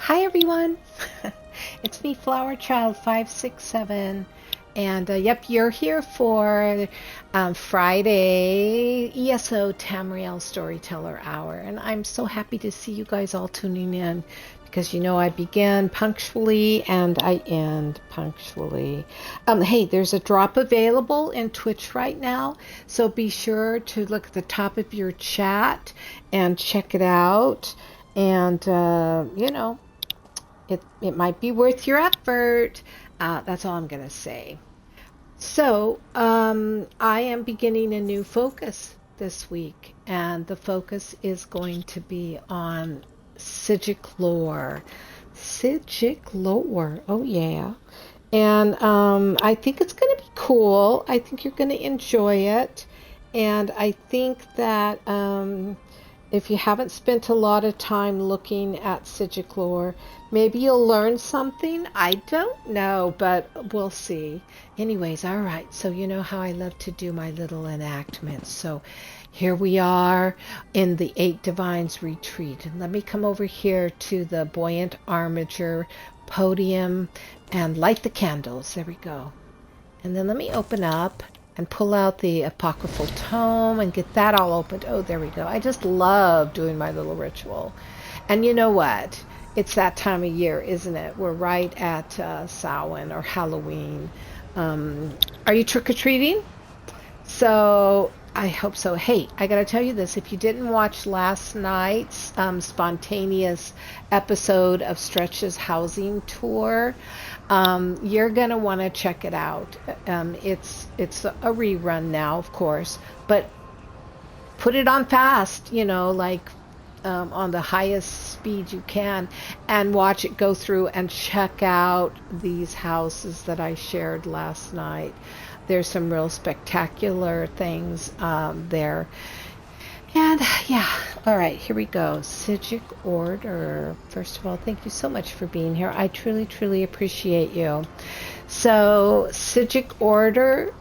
Hi everyone, it's me Flower Child 567 and yep, you're here for Friday ESO Tamriel Storyteller Hour, and I'm so happy to see you guys all tuning in because you know I begin punctually and I end punctually. Hey, there's a drop available in Twitch right now, so be sure to look at the top of your chat and check it out. And you know, it might be worth your effort. That's all I'm going to say. So I am beginning a new focus this week, and the focus is going to be on Psijic lore. Psijic lore, oh yeah. And I think it's going to be cool. I think you're going to enjoy it. And I think that if you haven't spent a lot of time looking at Psijic lore, maybe you'll learn something. I don't know, but we'll see. Anyways, all right. So you know how I love to do my little enactments. So here we are in the Eight Divines Retreat. And let me come over here to the Buoyant Armature podium and light the candles. There we go. And then let me open up and pull out the apocryphal tome and get that all opened. Oh, there we go. I just love doing my little ritual. And you know what? It's that time of year, isn't it? We're right at Samhain or Halloween. Are you trick-or-treating? So I hope so. Hey, I got to tell you this. If you didn't watch last night's spontaneous episode of Stretch's housing tour, you're going to want to check it out. It's a rerun now, of course, but put it on fast, you know, like on the highest speed you can, and watch it go through and check out these houses that I shared last night. There's some real spectacular things there. And yeah, all right, here we go. Psijic Order. First of all, thank you so much for being here. I truly, truly appreciate you. So Psijic Order,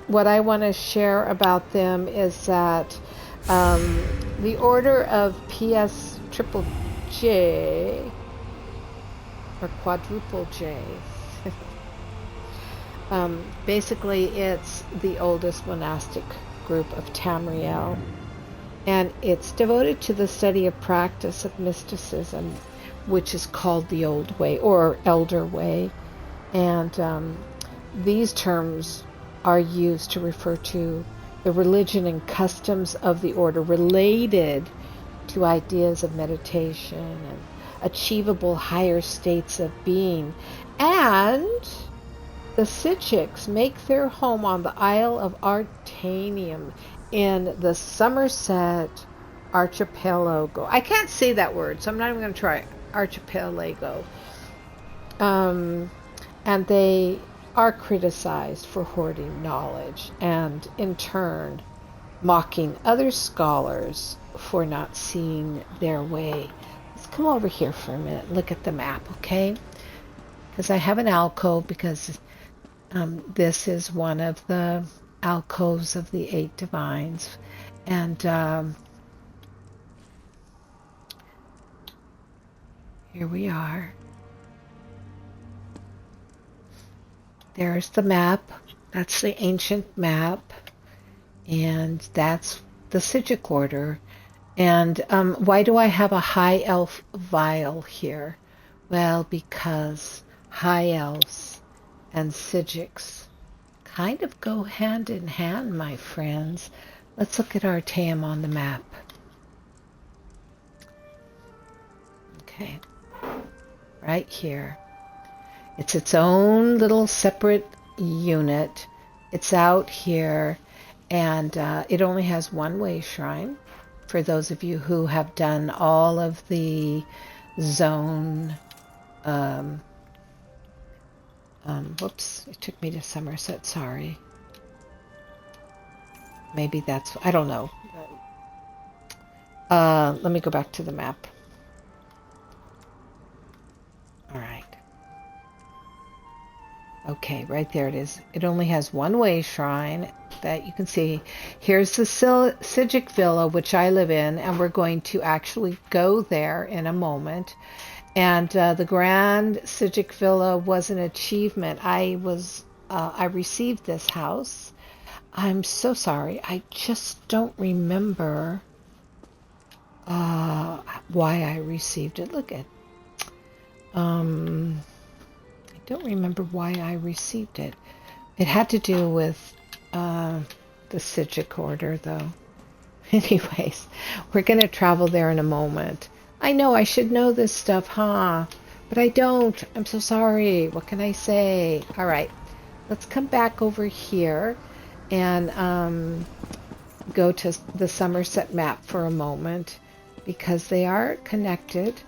what I want to share about them is that the order of PSJJJ, or quadruple J, basically it's the oldest monastic group of Tamriel. And it's devoted to the study of practice of mysticism, which is called the Old Way or Elder Way. And these terms are used to refer to the religion and customs of the order related to ideas of meditation and achievable higher states of being. And the Psijics make their home on the Isle of Artaeum in the Somerset Archipelago. I can't say that word, so I'm not even going to try. Archipelago. And they are criticized for hoarding knowledge and, in turn, mocking other scholars for not seeing their way. Let's come over here for a minute and look at the map, okay? Because I have an alcove, because this is one of the alcoves of the Eight Divines. And here we are. There's the map. That's the ancient map. And that's the Psijic Order. And why do I have a high elf vial here? Well, because high elves and Psijics kind of go hand in hand, my friends. Let's look at Artaeum on the map. Okay, right here. It's its own little separate unit. It's out here, and it only has one way shrine. For those of you who have done all of the zone, whoops, it took me to Somerset, sorry. Maybe that's, I don't know. Let me go back to the map. All right. Okay, right there it is. It only has one way shrine, that you can see. Here's the Psijic Villa, which I live in, and we're going to actually go there in a moment. And the Grand Psijic Villa was an achievement. I received this house. I'm so sorry. I just don't remember why I received it. Look at I don't remember why I received it. It had to do with the Psijic Order, though. Anyways, we're going to travel there in a moment. I know I should know this stuff, huh? But I don't. I'm so sorry. What can I say? All right. Let's come back over here and go to the Somerset map for a moment, because they are connected,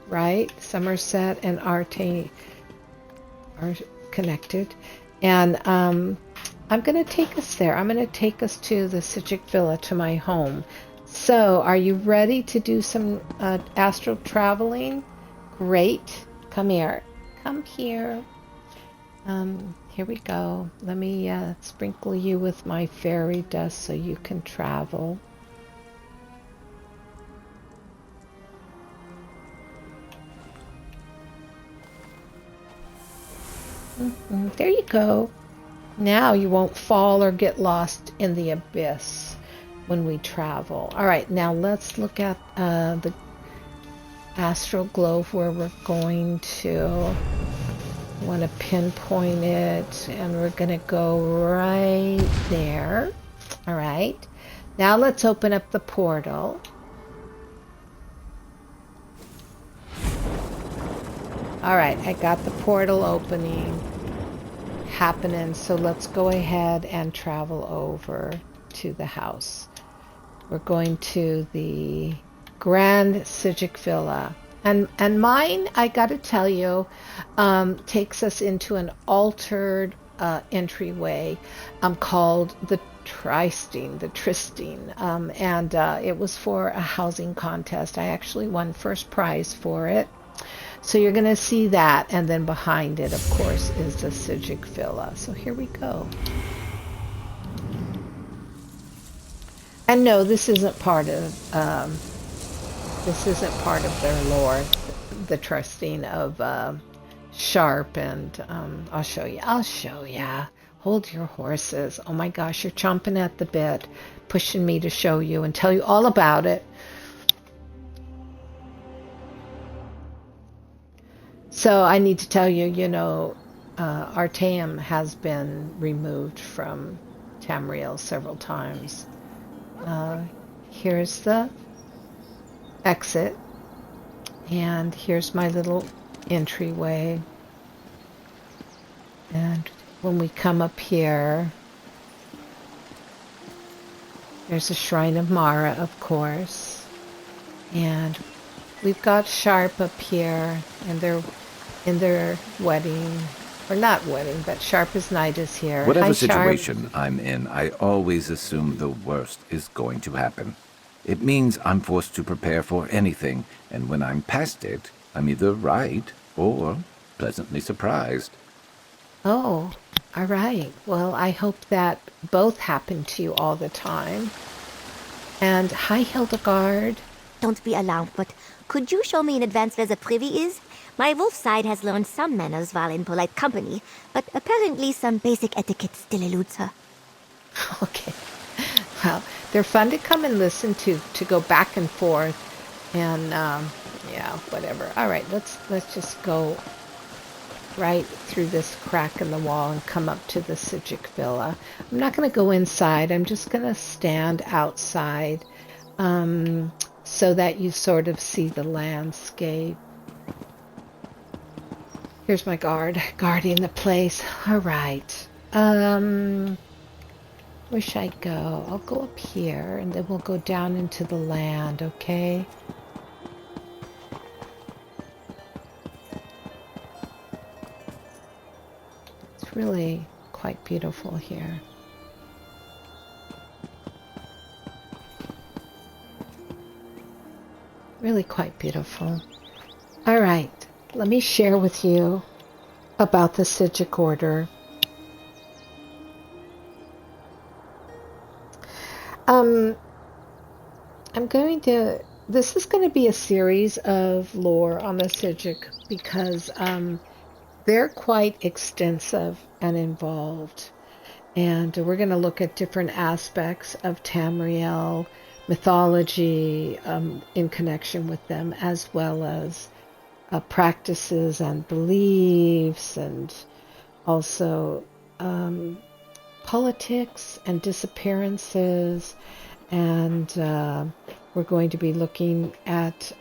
right? Somerset and Artaeum are connected. And I'm going to take us there. I'm going to take us to the Psijic Villa, to my home. So, are you ready to do some astral traveling? Great. Come here. Come here. Here we go. Let me sprinkle you with my fairy dust so you can travel. There you go. Now you won't fall or get lost in the abyss when we travel. All right, now let's look at the astral globe where we're going to. I want to pinpoint it, and we're going to go right there. All right. Now let's open up the portal. All right, I got the portal opening happening, so let's go ahead and travel over to the house. We're going to the Grand Psijic Villa. And mine, I got to tell you, takes us into an altered entryway called the Tristine, and it was for a housing contest. I actually won first prize for it. So you're going to see that, and then behind it, of course, is the Psijic Villa. So here we go. And no, this isn't part of their lore, the trusting of Sharp, and I'll show you. Hold your horses. Oh my gosh, you're chomping at the bit, pushing me to show you and tell you all about it. So I need to tell you, Artaeum has been removed from Tamriel several times. Here's the exit, and here's my little entryway. And when we come up here, there's a Shrine of Mara, of course, and we've got Sharp up here, and they're in their wedding, or not wedding, but Sharp's night is here. Whatever Hi, situation Sharp. I'm in, I always assume the worst is going to happen. It means I'm forced to prepare for anything, and when I'm past it, I'm either right or pleasantly surprised. Oh, all right. Well, I hope that both happen to you all the time. And hi, Hildegard. Don't be alarmed, but could you show me in advance where the privy is? My wolf side has learned some manners while in polite company, but apparently some basic etiquette still eludes her. Okay. Well, they're fun to come and listen to go back and forth, and yeah, whatever. All right, let's just go right through this crack in the wall and come up to the Psijic Villa. I'm not going to go inside. I'm just going to stand outside so that you sort of see the landscape. Here's my guarding the place. All right. Where should I go? I'll go up here, and then we'll go down into the land, okay? It's really quite beautiful here. Really quite beautiful. All right. Let me share with you about the Psijic Order. Um, this is going to be a series of lore on the Psijic because they're quite extensive and involved. And we're going to look at different aspects of Tamriel mythology in connection with them, as well as practices and beliefs, and also politics and disappearances. And we're going to be looking at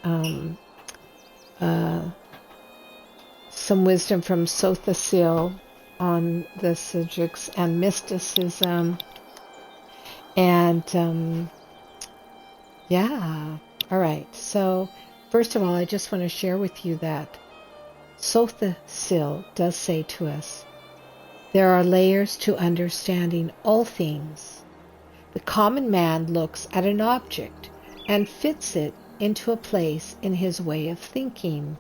some wisdom from Sothasil on the Psijics and mysticism. And yeah, all right. So first of all, I just want to share with you that Sothasil does say to us, there are layers to understanding all things. The common man looks at an object and fits it into a place in his way of thinking.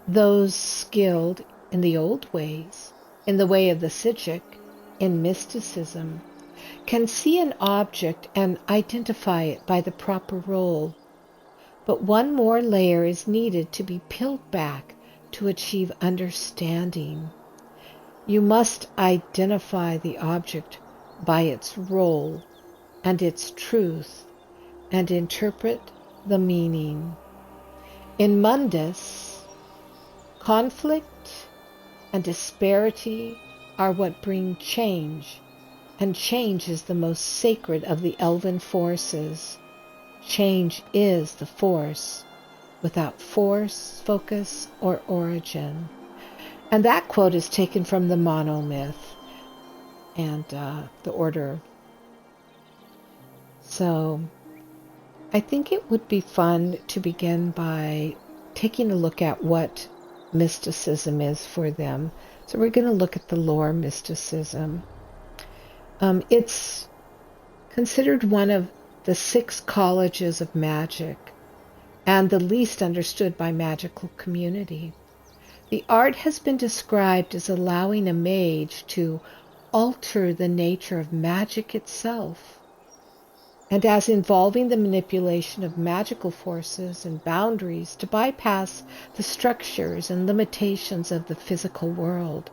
Those skilled in the old ways, in the way of the Psijic, in mysticism, can see an object and identify it by the proper role. But one more layer is needed to be peeled back to achieve understanding. You must identify the object by its role and its truth, and interpret the meaning. In Mundus, conflict and disparity are what bring change, and change is the most sacred of the Elven Forces. Change is the force, without force, focus, or origin. And that quote is taken from the monomyth and the order. So I think it would be fun to begin by taking a look at what mysticism is for them. So we're going to look at the lore mysticism. It's considered one of the 6 colleges of magic and the least understood by magical community. The art has been described as allowing a mage to alter the nature of magic itself, and as involving the manipulation of magical forces and boundaries to bypass the structures and limitations of the physical world.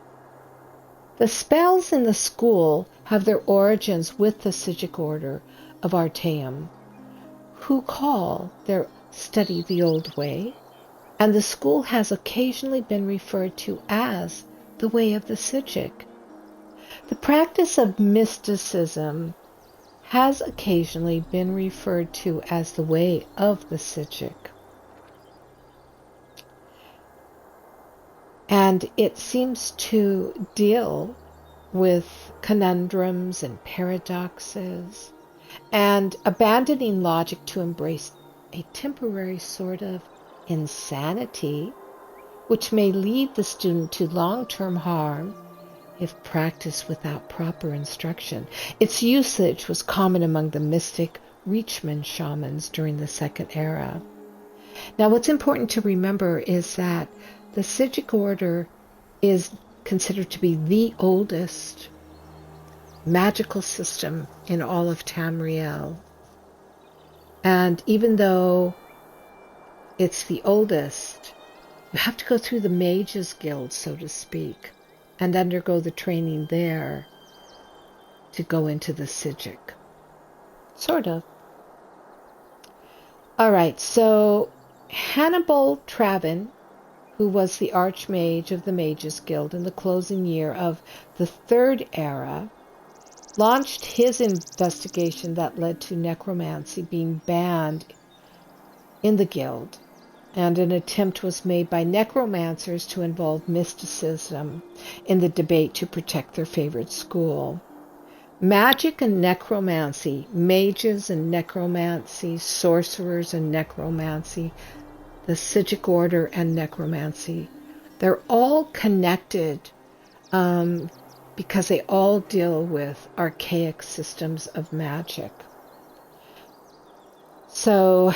The spells in the school have their origins with the Psijic Order of Artaeum, who call their study the old way, and the school has occasionally been referred to as the way of the Psijic. The practice of mysticism has occasionally been referred to as the way of the Psijic. And it seems to deal with conundrums and paradoxes and abandoning logic to embrace a temporary sort of insanity, which may lead the student to long-term harm if practiced without proper instruction. Its usage was common among the mystic Reachman shamans during the Second Era. Now, what's important to remember is that the Psijic Order is considered to be the oldest magical system in all of Tamriel. And even though it's the oldest, you have to go through the Mages Guild, so to speak, and undergo the training there to go into the Psijic. Sort of. All right, so Hannibal Travin, who was the Archmage of the Mages Guild in the closing year of the Third Era, launched his investigation that led to necromancy being banned in the guild, and an attempt was made by necromancers to involve mysticism in the debate to protect their favorite school. Magic and necromancy, mages and necromancy, sorcerers and necromancy, the Psijic Order and necromancy, they're all connected because they all deal with archaic systems of magic. So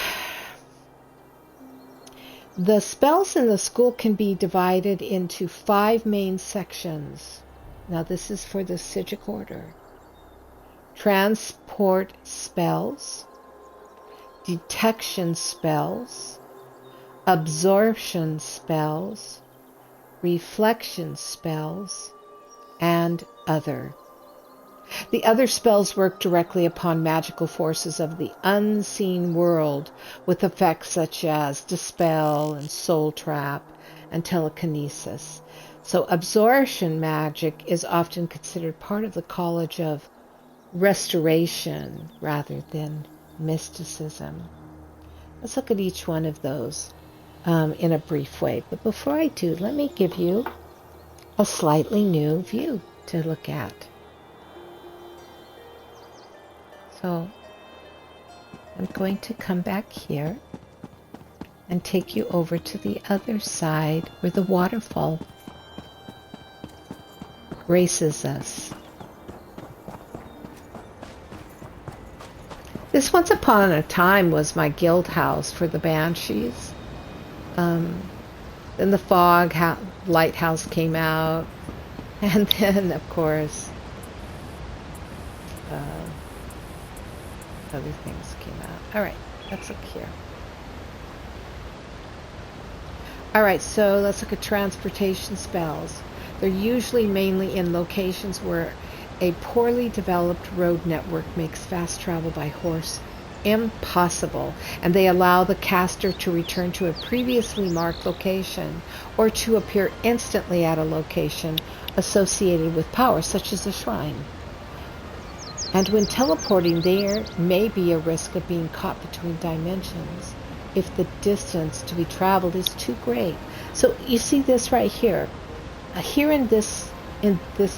the spells in the school can be divided into 5 main sections. Now this is for the Psijic Order. transport spells, detection spells, absorption spells, reflection spells, and other. The other spells work directly upon magical forces of the unseen world with effects such as dispel and soul trap and telekinesis. So absorption magic is often considered part of the College of Restoration rather than mysticism. Let's look at each one of those in a brief way. But before I do, let me give you a slightly new view to look at. So I'm going to come back here and take you over to the other side where the waterfall graces us. This once upon a time was my guild house for the banshees. Then the fog lighthouse came out, and then of course other things came out. All right, let's look here. All right, so let's look at transportation spells. They're usually mainly in locations where a poorly developed road network makes fast travel by horse impossible, and they allow the caster to return to a previously marked location or to appear instantly at a location associated with power, such as a shrine. And when teleporting, there may be a risk of being caught between dimensions if the distance to be traveled is too great. So you see this right here. Here in this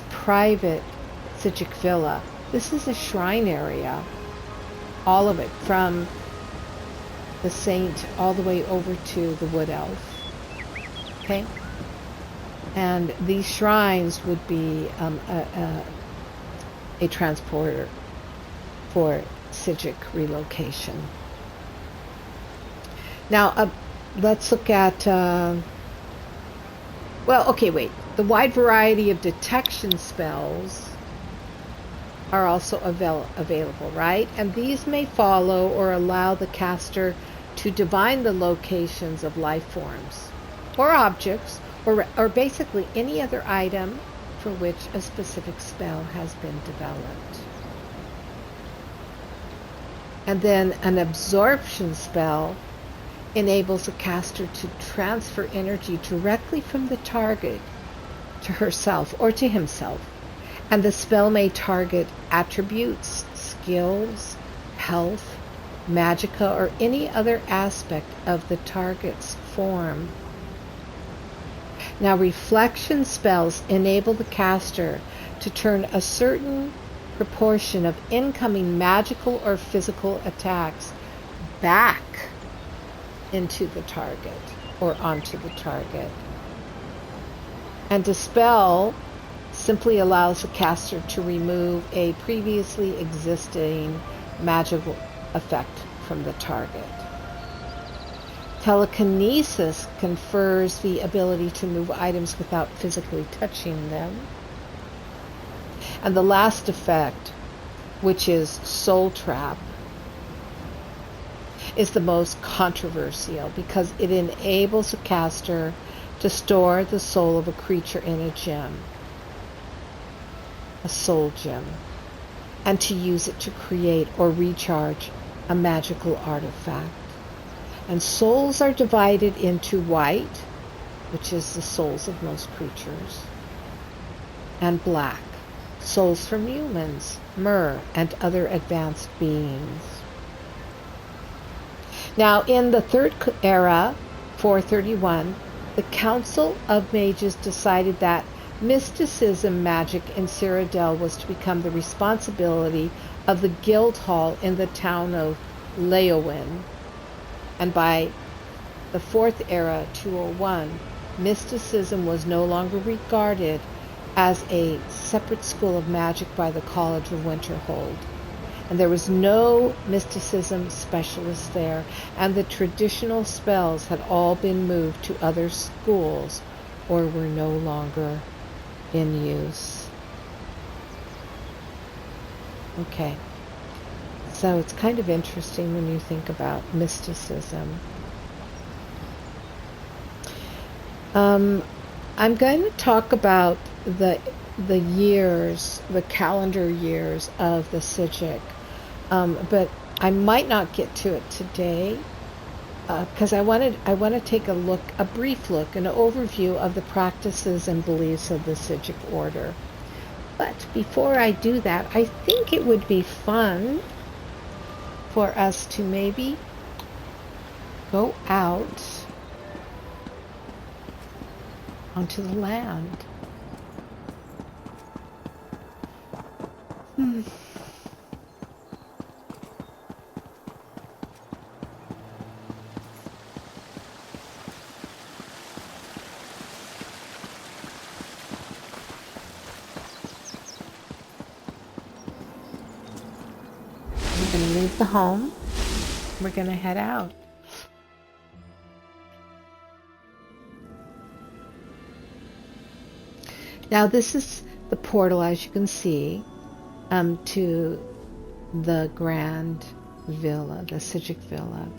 private Psijic villa, this is a shrine area. All of it, from the saint all the way over to the wood elf. Okay? And these shrines would be a transporter for Psijic relocation. Now, let's look at, the wide variety of detection spells are also available, right? And these may follow or allow the caster to divine the locations of life forms or objects or basically any other item for which a specific spell has been developed. And then an absorption spell enables a caster to transfer energy directly from the target to herself or to himself. And the spell may target attributes, skills, health, magicka, or any other aspect of the target's form. Now, reflection spells enable the caster to turn a certain proportion of incoming magical or physical attacks back into the target or onto the target. And dispel simply allows the caster to remove a previously existing magical effect from the target. Telekinesis confers the ability to move items without physically touching them. And the last effect, which is Soul Trap, is the most controversial because it enables a caster to store the soul of a creature in a gem, a soul gem, and to use it to create or recharge a magical artifact. And souls are divided into white, which is the souls of most creatures, and black, souls from humans, myrrh, and other advanced beings. Now, in the third era, 431, the Council of Mages decided that mysticism magic in Cyrodiil was to become the responsibility of the guild hall in the town of Leowyn. And by the fourth era, 201, mysticism was no longer regarded as a separate school of magic by the College of Winterhold. And there was no mysticism specialist there, and the traditional spells had all been moved to other schools or were no longer in use. Okay. So it's kind of interesting when you think about mysticism. I'm going to talk about the years, the calendar years of the Psijic, but I might not get to it today because I want to take a brief look, an overview of the practices and beliefs of the Psijic Order. But before I do that, I think it would be fun for us to maybe go out onto the land. We're going to leave the home. We're going to head out. Now this is the portal, as you can see, to the Grand Villa, the Psijic Villa.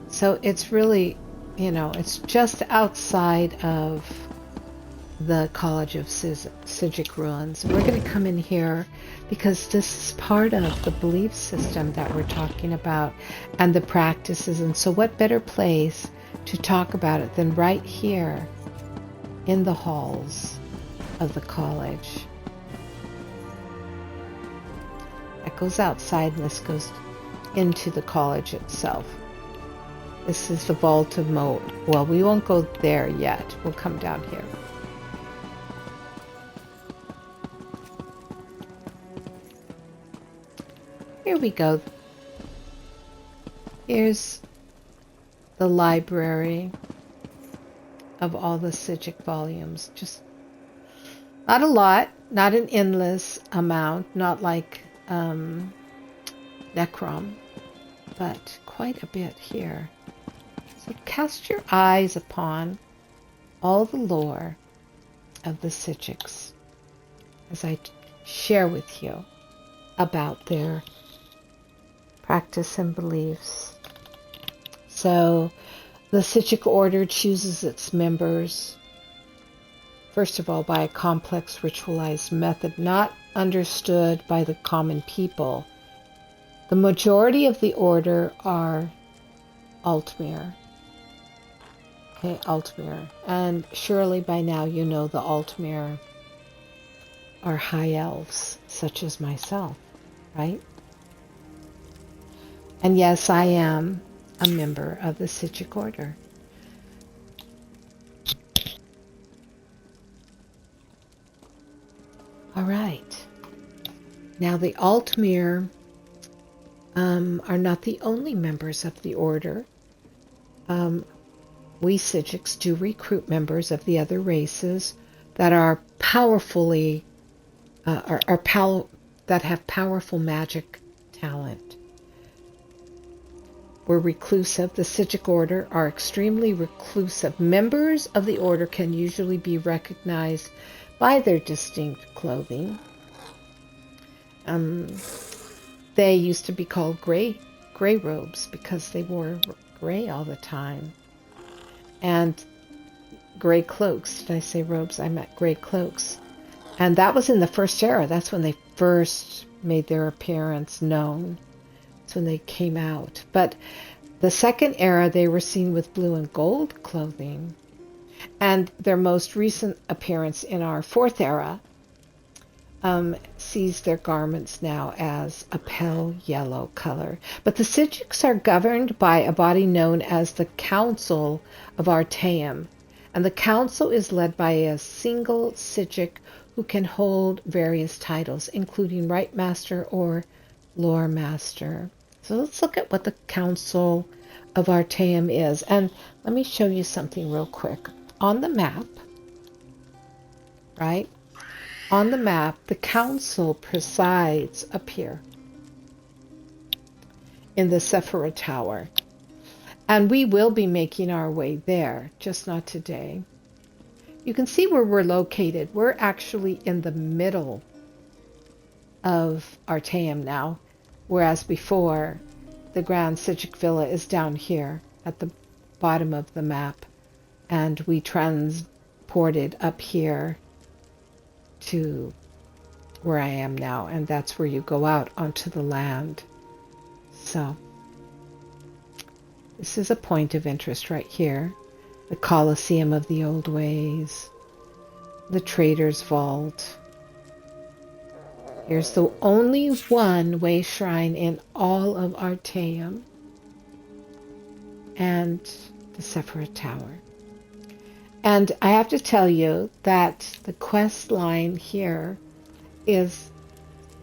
So it's really, it's just outside of the College of Psijic Ruins. We're going to come in here because this is part of the belief system that we're talking about and the practices. And so what better place to talk about it than right here in the halls of the college. That goes outside and this goes into the college itself. This is the vault of moat. Well, we won't go there yet. We'll come down here. Here we go. Here's the library of all the Psijic volumes. Just not a lot, not an endless amount, not like Necrom, but quite a bit here. So cast your eyes upon all the lore of the Psijics as I share with you about their practice and beliefs. So the Psijic Order chooses its members, first of all, by a complex ritualized method not understood by the common people. The majority of the order are Altmere. Okay, Altmere. And surely by now you know the Altmere are high elves, such as myself, right? And yes, I am a member of the Psijic Order. All right. Now the Altmere are not the only members of the Order. We Psijics do recruit members of the other races that are powerfully, that have powerful magic talent. We're reclusive. The Psijic Order are extremely reclusive. Members of the Order can usually be recognized by their distinct clothing. They used to be called gray robes because they wore gray all the time. And gray cloaks. Did I say robes? I meant gray cloaks. And that was in the First Era. That's when they first made their appearance known. That's when they came out. But the Second Era, they were seen with blue and gold clothing. And their most recent appearance in our Fourth Era sees their garments now as a pale yellow color. But the Psijics are governed by a body known as the Council of Artaeum. And the council is led by a single Psijic who can hold various titles, including Rite Master or Lore Master. So let's look at what the Council of Artaeum is. And let me show you something real quick. On the map, right? On the map, the council presides up here in the Sephira Tower. And we will be making our way there, just not today. You can see where we're located. We're actually in the middle of Artaeum now, whereas before the Grand Psijic Villa is down here at the bottom of the map, and we transported up here to where I am now, and that's where you go out onto the land. So this is a point of interest right here. The Colosseum of the Old Ways, the Trader's Vault. Here's the only one way shrine in all of Artaeum, and the Sephirah Tower. And I have to tell you that the quest line here is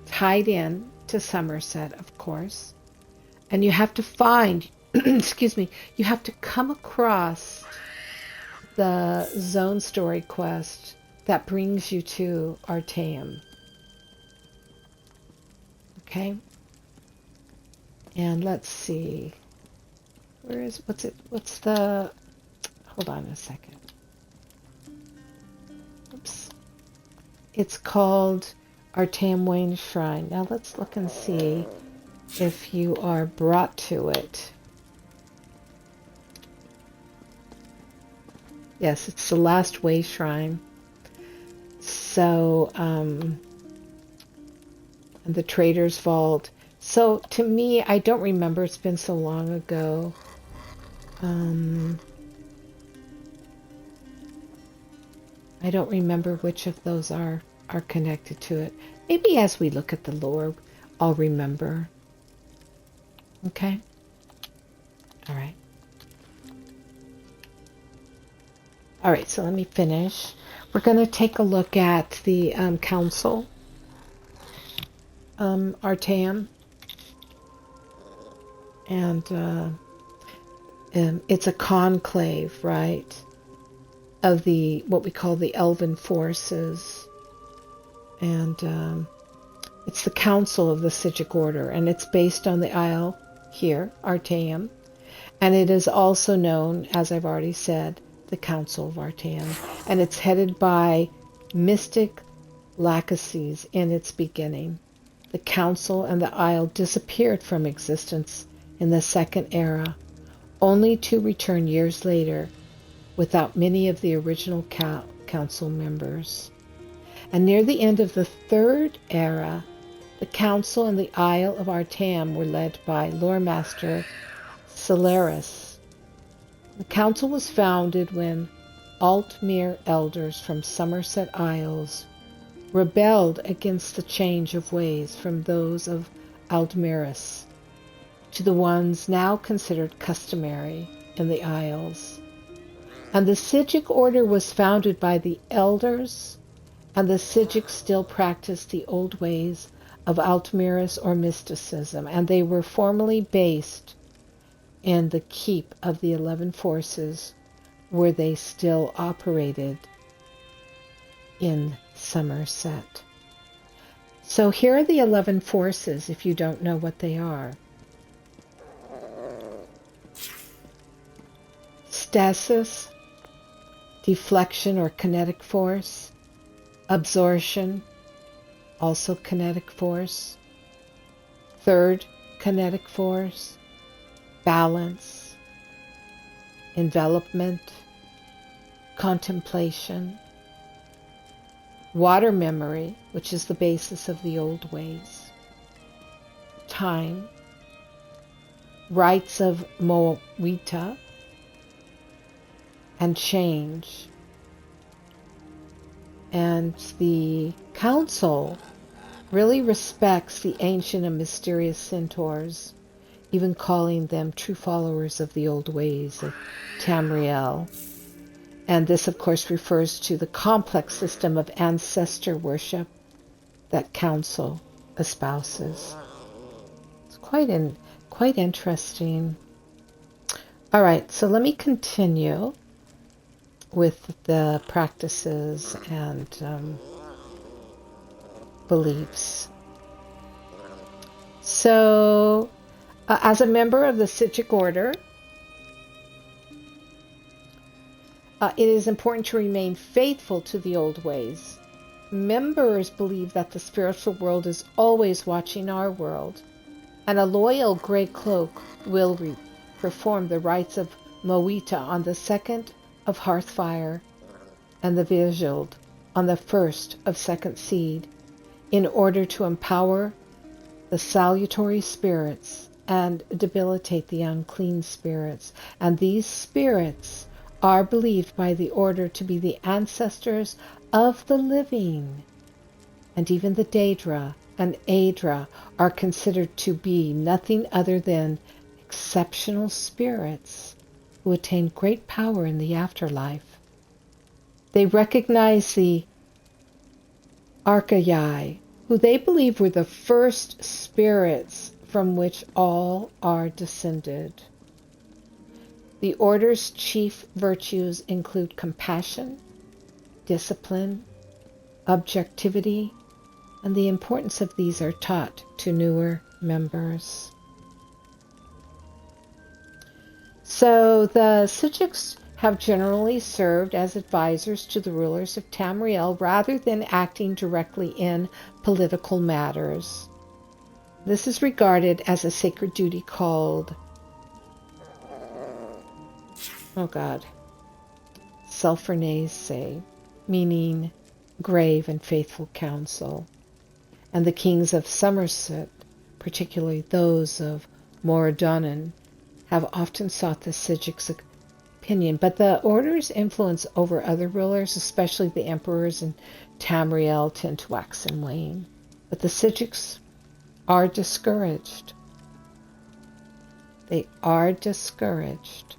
tied in to Somerset, of course. And you have to find, excuse me, you have to come across the zone story quest that brings you to Artaeum. Okay? And let's see. What's the, hold on a second. Oops. It's called Artaeum Wayne Shrine. Now let's look and see if you are brought to it. Yes, it's the last way shrine. So, and the Trader's Vault. So, to me, I don't remember. It's been so long ago. I don't remember which of those are connected to it. Maybe as we look at the lore, I'll remember. Okay? All right. All right, so let me finish. We're going to take a look at the council, Artaeum, and it's a conclave, right, of the what we call the Elven Forces, and it's the council of the Psijic Order, and it's based on the Isle here, Artaeum, and it is also known, as I've already said, the Council of Artaeum, and it's headed by mystic Lachesis in its beginning. The council and the Isle disappeared from existence in the Second Era, only to return years later without many of the original council members. And near the end of the Third Era, the council and the Isle of Artaeum were led by Lore Master Celeris. The council was founded when Altmere elders from Somerset Isles rebelled against the change of ways from those of Aldmeris to the ones now considered customary in the Isles. And the Psijic Order was founded by the elders, and the Psijic still practiced the old ways of Altmeris or mysticism, and they were formally based in the keep of the 11 Forces, where they still operated in Somerset. So here are the 11 Forces, if you don't know what they are. Stasis, deflection or kinetic force, absorption, also kinetic force, third kinetic force, balance, envelopment, contemplation, water memory, which is the basis of the old ways, time, rites of Moawita, and change. And the council really respects the ancient and mysterious centaurs, even calling them true followers of the old ways of Tamriel. And this, of course, refers to the complex system of ancestor worship that council espouses. It's quite interesting. All right, so let me continue with the practices and beliefs. So, as a member of the Psijic Order, it is important to remain faithful to the old ways, members believe that the spiritual world is always watching our world, and a loyal gray cloak will perform the rites of Moita on the 2nd of Hearthfire and the Vigiled on the 1st of Second Seed, in order to empower the salutary spirits and debilitate the unclean spirits. And these spirits are believed by the Order to be the ancestors of the living. And even the Daedra and Aedra are considered to be nothing other than exceptional spirits who attain great power in the afterlife. They recognize the Archaei, who they believe were the first spirits from which all are descended. The Order's chief virtues include compassion, discipline, objectivity, and the importance of these are taught to newer members. So the Psijics have generally served as advisors to the rulers of Tamriel rather than acting directly in political matters. This is regarded as a sacred duty called, Selfrenese, meaning grave and faithful counsel. And the kings of Somerset, particularly those of Moradonnan, have often sought the Psijic's opinion, but the Order's influence over other rulers, especially the emperors in Tamriel, tend to wax and wane. But the Psijics are discouraged. They are discouraged.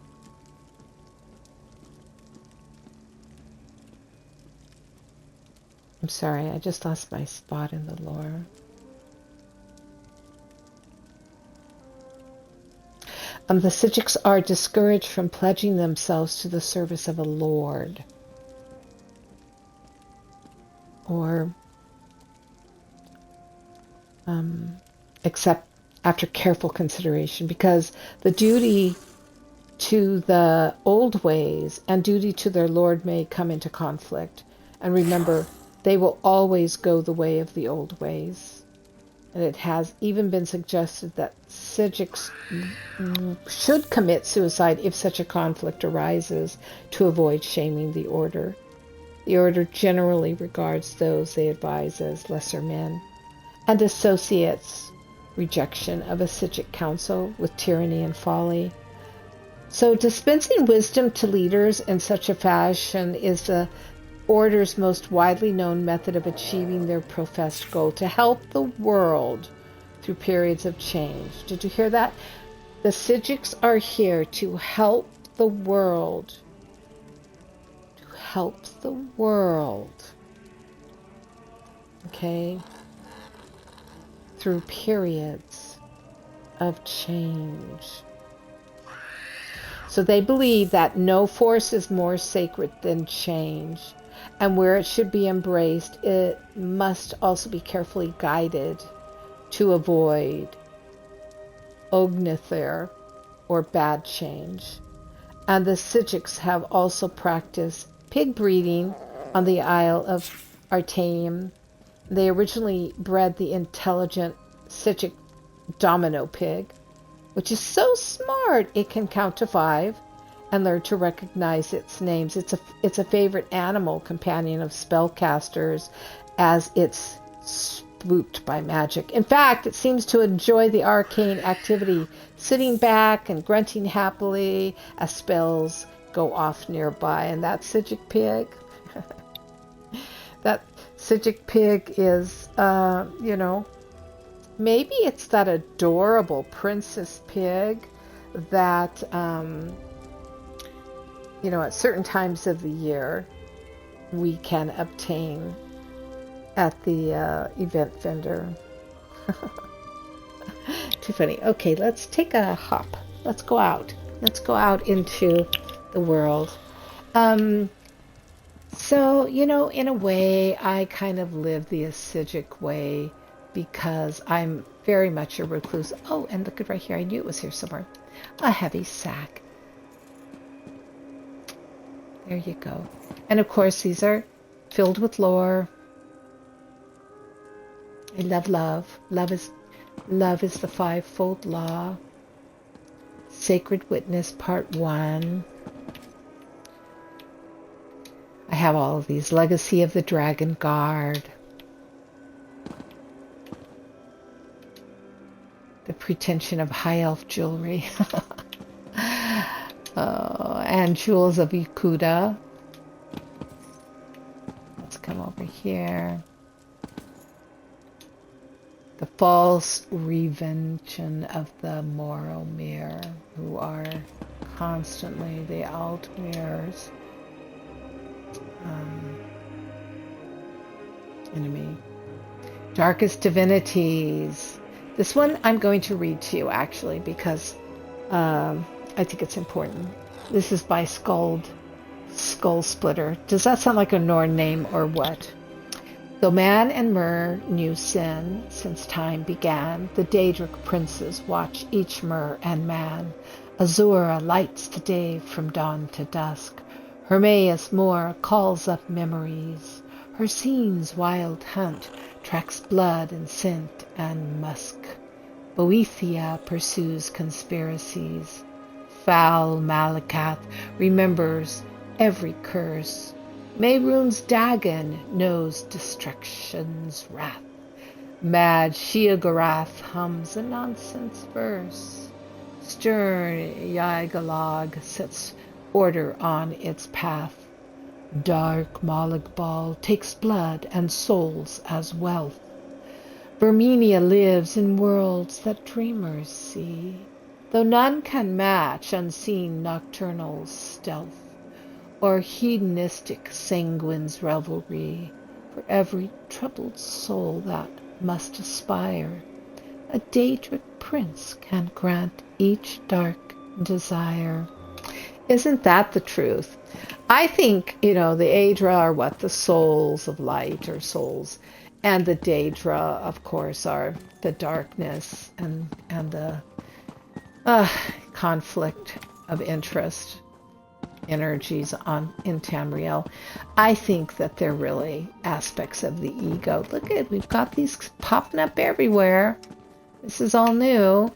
I'm sorry, I just lost my spot in the lore. The Psijics are discouraged from pledging themselves to the service of a lord, or except after careful consideration, because the duty to the old ways and duty to their lord may come into conflict. And remember, they will always go the way of the old ways. And it has even been suggested that Psijics should commit suicide if such a conflict arises to avoid shaming the Order. The Order generally regards those they advise as lesser men and associates rejection of a Psijic counsel with tyranny and folly. So dispensing wisdom to leaders in such a fashion is the Order's most widely known method of achieving their professed goal, to help the world through periods of change. Did you hear that? The Psijics are here to help the world. To help the world. Okay? Through periods of change. So they believe that no force is more sacred than change. And where it should be embraced, it must also be carefully guided to avoid ognither, or bad change. And the Psijics have also practiced pig breeding on the Isle of Artaeum. They originally bred the intelligent Psijic Domino Pig, which is so smart it can count to 5 and learn to recognize its names. It's a favorite animal companion of spellcasters, as it's spooked by magic. In fact, it seems to enjoy the arcane activity, sitting back and grunting happily as spells go off nearby. And that Psijic Pig, that Psijic Pig is, maybe it's that adorable princess pig that, at certain times of the year we can obtain at the event vendor. Too funny. Okay, let's take a hop. Let's go out. Let's go out into the world. So, in a way, I kind of live the Psijic way because I'm very much a recluse. Oh, and look at right here. I knew it was here somewhere. A heavy sack. There you go. And of course, these are filled with lore. I love love. Love is the fivefold law. Sacred Witness Part 1. I have all of these. Legacy of the Dragon Guard. The Pretension of High Elf Jewelry. And Jewels of Yakuda. Let's come over here. The False Revention of the Morrowmere, who are constantly the Altmere's enemy. Darkest Divinities. This one I'm going to read to you, actually, because I think it's important. This is by Skull Splitter. Does that sound like a Norn name or what? Though man and Mer knew sin since time began, the Daedric princes watch each Mer and man. Azura lights today from dawn to dusk. Hermaeus Moor calls up memories. Her scene's wild hunt tracks blood and scent and musk. Boethia pursues conspiracies. Foul Malakath remembers every curse. Mehrunes Dagon knows destruction's wrath. Mad Sheogorath hums a nonsense verse. Stern Yagalag sets order on its path. Dark Malagbal takes blood and souls as wealth. Vermenia lives in worlds that dreamers see, though none can match unseen nocturnal stealth, or hedonistic sanguine's revelry, for every troubled soul that must aspire, a Daedric prince can grant each dark desire. Isn't that the truth? I think, the Aedra are what? The souls of light, or souls. And the Daedra, of course, are the darkness and the conflict of interest energies in Tamriel. I think that they're really aspects of the ego. Look at, we've got these popping up everywhere. This is all new.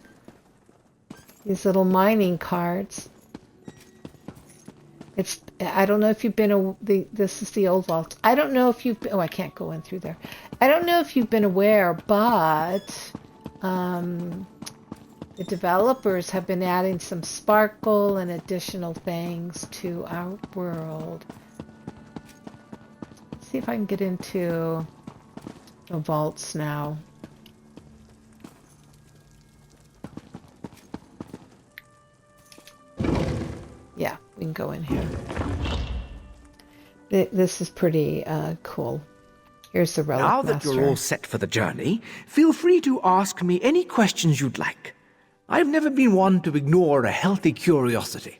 These little mining carts. I don't know if you've been, this is the old vault. I don't know if you've been, I can't go in through there. I don't know if you've been aware, but the developers have been adding some sparkle and additional things to our world. Let's see if I can get into the vaults now. Yeah, we can go in here. This is pretty cool. Here's the relic Now that master. you're all set for the journey, feel free to ask me any questions you'd like. I've never been one to ignore a healthy curiosity.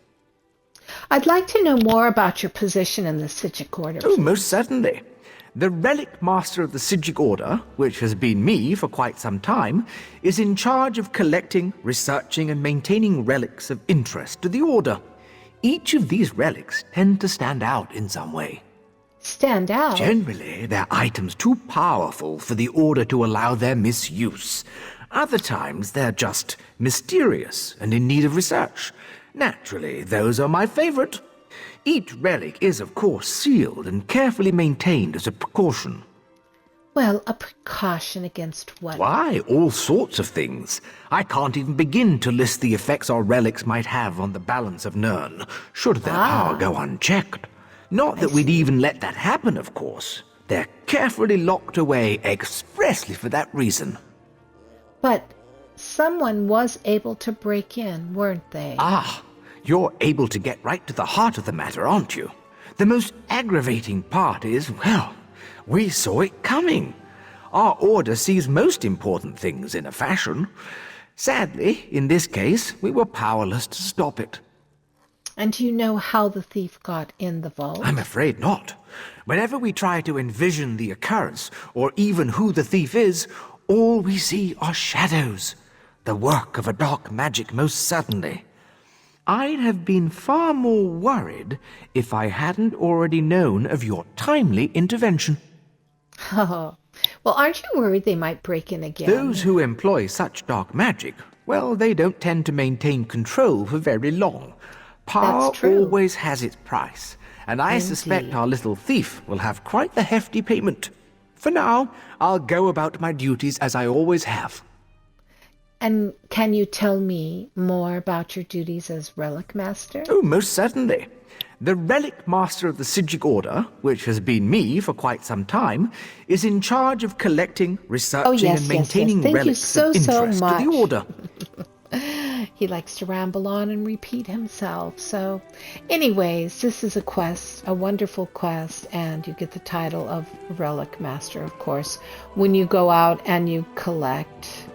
I'd like to know more about your position in the Psijic Order. Oh, most certainly. The relic master of the Psijic Order, which has been me for quite some time, is in charge of collecting, researching, and maintaining relics of interest to the Order. Each of these relics tend to stand out in some way. Stand out? Generally, they're items too powerful for the Order to allow their misuse. Other times, they're just mysterious and in need of research. Naturally, those are my favorite. Each relic is, of course, sealed and carefully maintained as a precaution. Well, a precaution against what? Why, all sorts of things. I can't even begin to list the effects our relics might have on the balance of Nirn, should their power go unchecked. Not that we'd even let that happen, of course. They're carefully locked away expressly for that reason. But someone was able to break in, weren't they? Ah, you're able to get right to the heart of the matter, aren't you? The most aggravating part is, well, we saw it coming. Our Order sees most important things in a fashion. Sadly, in this case, we were powerless to stop it. And do you know how the thief got in the vault? I'm afraid not. Whenever we try to envision the occurrence, or even who the thief is, all we see are shadows. The work of a dark magic, most certainly. I'd have been far more worried if I hadn't already known of your timely intervention. Oh, Well, aren't you worried they might break in again? Those who employ such dark magic, well, they don't tend to maintain control for very long. Power That's true. always has its price, and I suspect Indeed. our little thief will have quite the hefty payment. For now, I'll go about my duties as I always have. And can you tell me more about your duties as Relic Master? Oh, most certainly. The Relic Master of the Psijic Order, which has been me for quite some time, is in charge of collecting, researching, and maintaining Thank relics you of interest to the Order. He likes to ramble on and repeat himself. So, anyways, this is a quest, a wonderful quest, and you get the title of Relic Master, of course, when you go out and you collect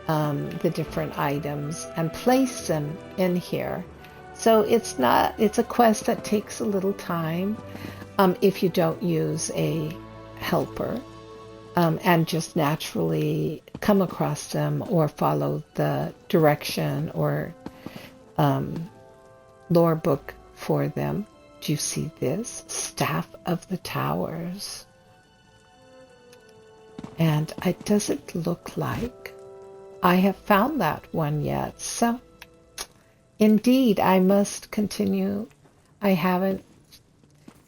the different items and place them in here. So it's a quest that takes a little time if you don't use a helper and just naturally come across them or follow the direction or lore book for them. Do you see this? Staff of the Towers. And it doesn't look like I have found that one yet. So indeed, I must continue. I haven't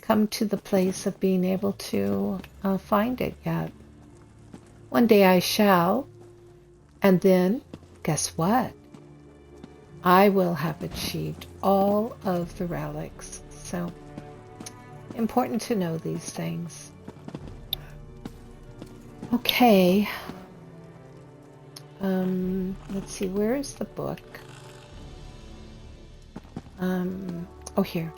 come to the place of being able to find it yet. One day I shall, and then, guess what? I will have achieved all of the relics. So, important to know these things. Okay. Let's see, where is the book? Oh, here.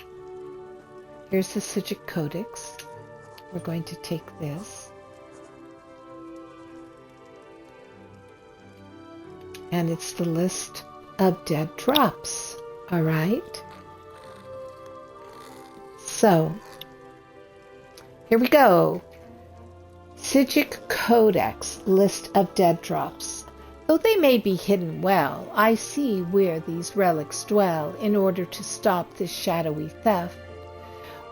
Here's the Psijic Codex. We're going to take this. And it's the list of dead drops. All right. So, here we go. Psijic Codex, list of dead drops. Though they may be hidden well, I see where these relics dwell in order to stop this shadowy theft.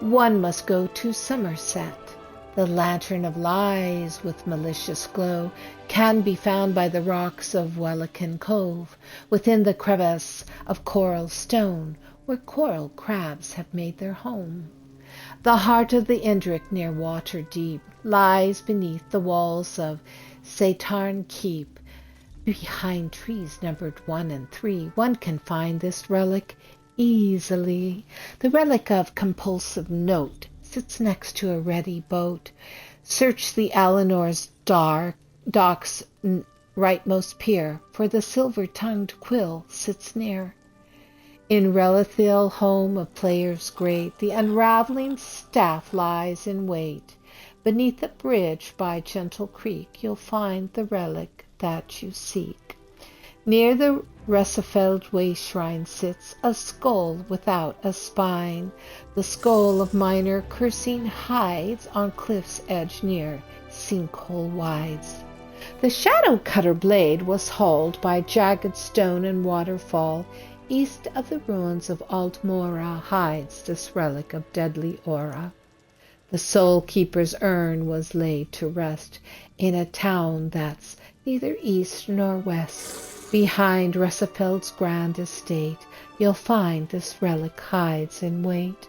One must go to Somerset. The lantern of lies with malicious glow can be found by the rocks of Wellican Cove, within the crevice of coral stone, where coral crabs have made their home. The heart of the Indric near Water Deep lies beneath the walls of Satarn Keep. Behind trees numbered 1 and 3, one can find this relic easily. The relic of compulsive note sits next to a ready boat. Search the Eleanor's dock's rightmost pier, for the silver-tongued quill sits near. In Relithil, home of players great, the unraveling staff lies in wait. Beneath the bridge by Gentle Creek, you'll find the relic that you seek. Near the Resifeld Way shrine sits a skull without a spine. The skull of miner cursing hides on cliff's edge near sinkhole wides. The shadow cutter blade was hauled by jagged stone and waterfall. East of the ruins of Altmora hides this relic of deadly aura. The soul keeper's urn was laid to rest in a town that's neither east nor west. Behind Resifeld's grand estate, you'll find this relic hides in wait.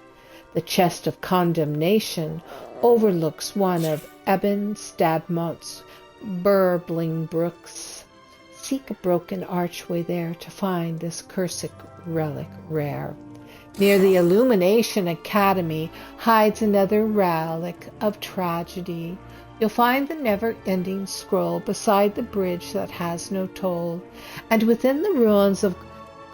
The chest of condemnation overlooks one of Eben Stadmont's burbling brooks. Seek a broken archway there to find this cursed relic rare. Near the Illumination Academy hides another relic of tragedy. You'll find the never-ending scroll beside the bridge that has no toll, and within the ruins of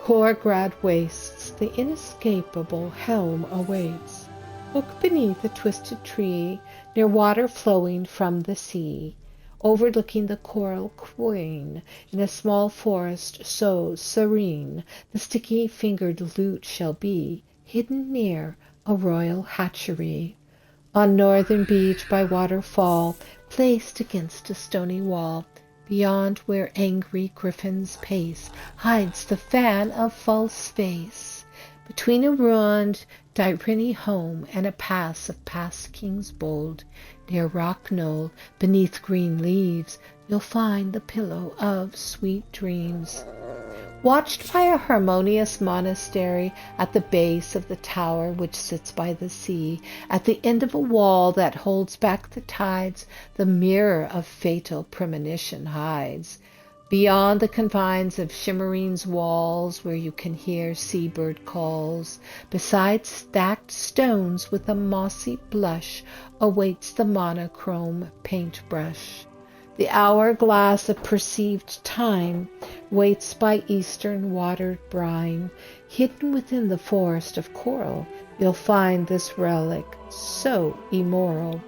Korgrad wastes, the inescapable helm awaits. Look beneath a twisted tree, near water flowing from the sea, overlooking the coral queen, in a small forest so serene, the sticky-fingered lute shall be, hidden near a royal hatchery. On northern beach by waterfall, placed against a stony wall, beyond where angry griffins pace, hides the fan of false space. Between a ruined Dyrene home and a pass of past kings bold, near rock knoll, beneath green leaves, you'll find the pillow of sweet dreams. Watched by a harmonious monastery at the base of the tower which sits by the sea, at the end of a wall that holds back the tides, the mirror of fatal premonition hides. Beyond the confines of Shimmerine's walls, where you can hear seabird calls, beside stacked stones with a mossy blush, awaits the monochrome paintbrush. The hourglass of perceived time waits by eastern watered brine. Hidden within the forest of coral, you'll find this relic so immoral.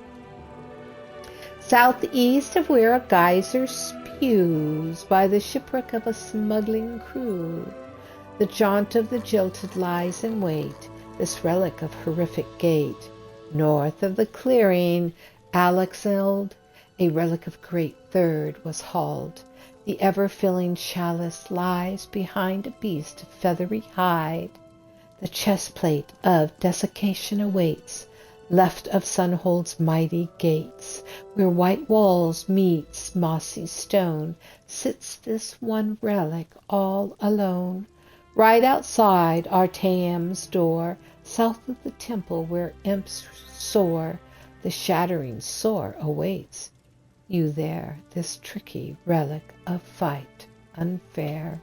Southeast of where a geyser spews, by the shipwreck of a smuggling crew, the jaunt of the jilted lies in wait, this relic of horrific gait. North of the clearing, Alexeld, a relic of great third, was hauled. The ever-filling chalice lies behind a beast of feathery hide. The chestplate of desiccation awaits, left of Sunhold's mighty gates. Where white walls meets mossy stone, sits this one relic all alone. Right outside Artaeum's door, south of the temple where imps soar, the shattering sore awaits you there, this tricky relic of fight unfair.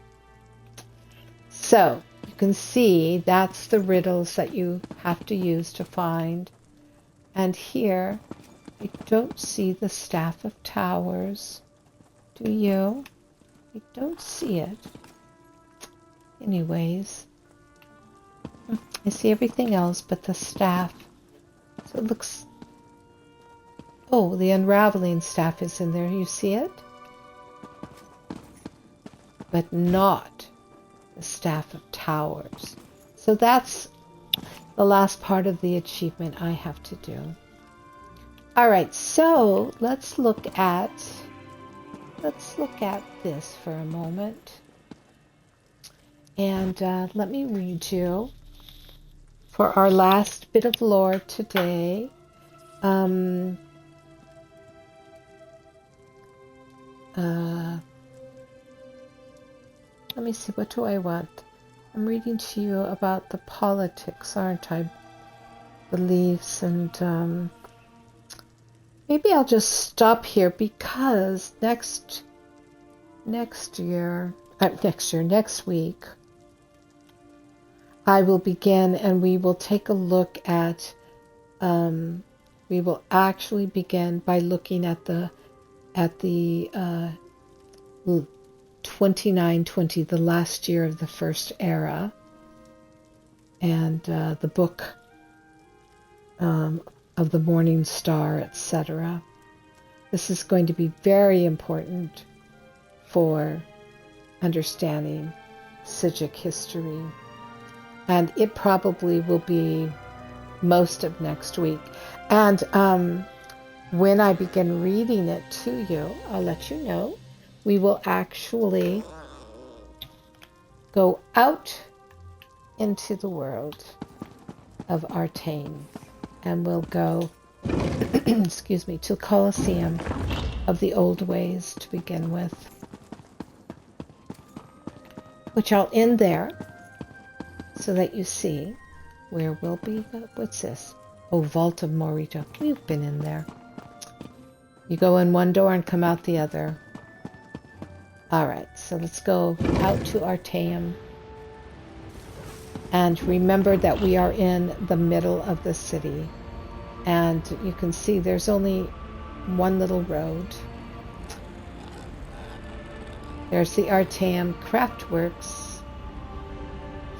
So, you can see that's the riddles that you have to use to find. And here, I don't see the Staff of Towers. Do you? I don't see it. Anyways, I see everything else but the staff. So it looks... Oh, the unraveling staff is in there. You see it? But not the Staff of Towers. So that's the last part of the achievement I have to do. All right, so let's look at this for a moment. And let me read you for our last bit of lore today. Let me see, what do I want? I'm reading to you about the politics, aren't I? Beliefs, and maybe I'll just stop here because next week, I will begin and we will take a look at, we will actually begin by looking at the 2920, the last year of the First Era, and the book of the Morning Star, etc. This is going to be very important for understanding Psijic history, and it probably will be most of next week. And when I begin reading it to you, I'll let you know. We will actually go out into the world of Artaeum, and we'll go, excuse me, to Colosseum of the Old Ways to begin with, which I'll end there so that you see where we'll be. What's this? Oh, Vault of Morito. We've been in there. You go in one door and come out the other. All right, so let's go out to Artaeum. And remember that we are in the middle of the city. And you can see there's only one little road. There's the Artaeum Craftworks.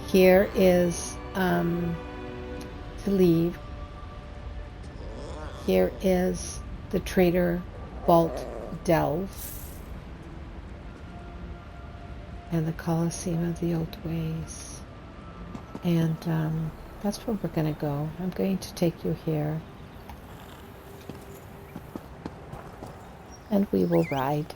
Here is to leave. Here is the Trader Vault Delve. And the Colosseum of the Old Ways. And that's where we're going to go. I'm going to take you here. And we will ride.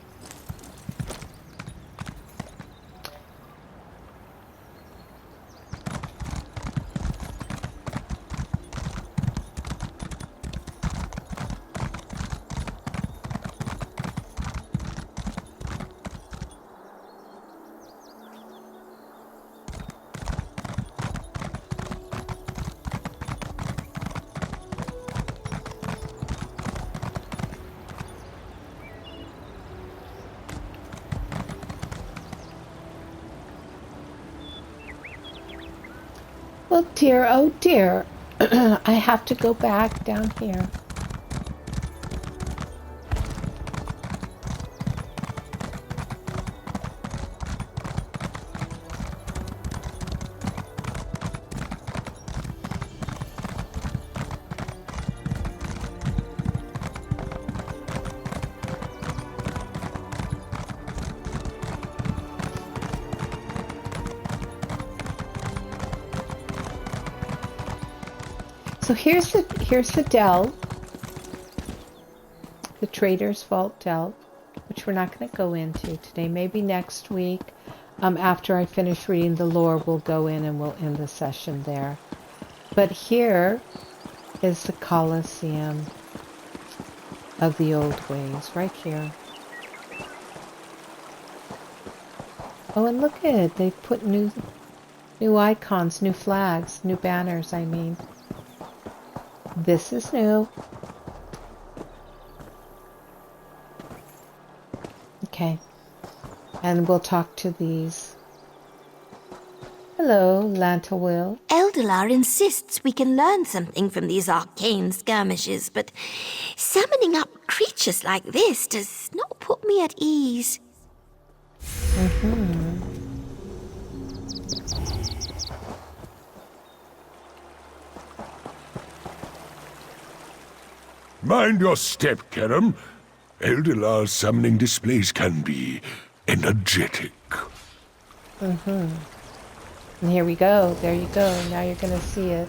Well, dear, oh dear. I have to go back down here. So here's the delve, the Trader's Vault delve, which we're not going to go into today. Maybe next week, after I finish reading the lore, we'll go in and we'll end the session there. But here is the Colosseum of the old ways, right here. Oh, and look at it. They've put new icons, new flags, new banners, I mean. This is new. Okay. And we'll talk to these. Hello, Lantawil. Eldelar insists we can learn something from these arcane skirmishes, but summoning up creatures like this does not put me at ease. Mind your step, Kerem. Eldelar's summoning displays can be energetic. And here we go. There you go. Now you're going to see it.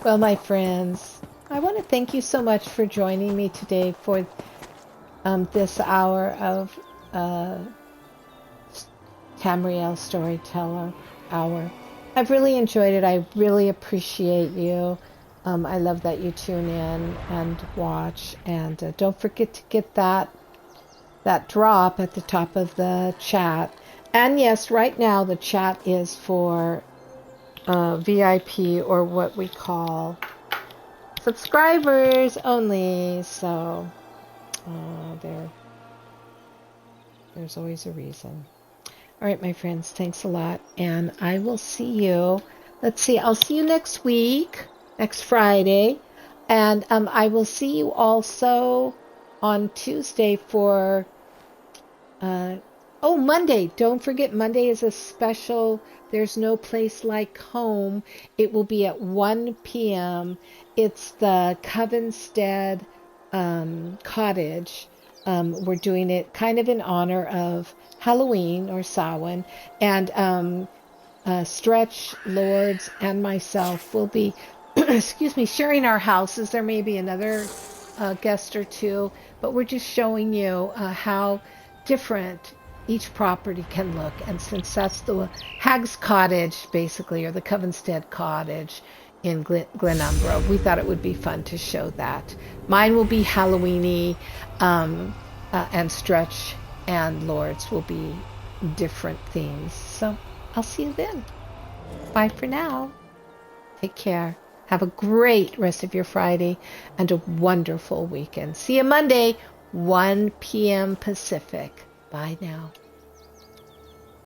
Well, my friends, I want to thank you so much for joining me today for this hour of Tamriel Storyteller Hour. I've really enjoyed it. I really appreciate you. I love that you tune in and watch. And don't forget to get that drop at the top of the chat. And yes, right now the chat is for VIP, or what we call subscribers only. So there's always a reason. All right, my friends, thanks a lot, and I will see you. Let's see, I'll see you next week, next Friday, and I will see you also on Tuesday for Monday. Don't forget, Monday is a special There's No Place Like Home. It will be at 1 p.m. It's the Covenstead Cottage. We're doing it kind of in honor of Halloween or Samhain. And Stretch, Lords, and myself will be, sharing our houses. There may be another guest or two, but we're just showing you how different each property can look. And since that's the Hag's Cottage, basically, or the Covenstead Cottage in Glenumbra, we thought it would be fun to show that. Mine will be Halloween-y, and Stretch and Lords will be different themes. So I'll see you then. Bye for now. Take care. Have a great rest of your Friday and a wonderful weekend. See you Monday, 1 p.m. Pacific. Bye now.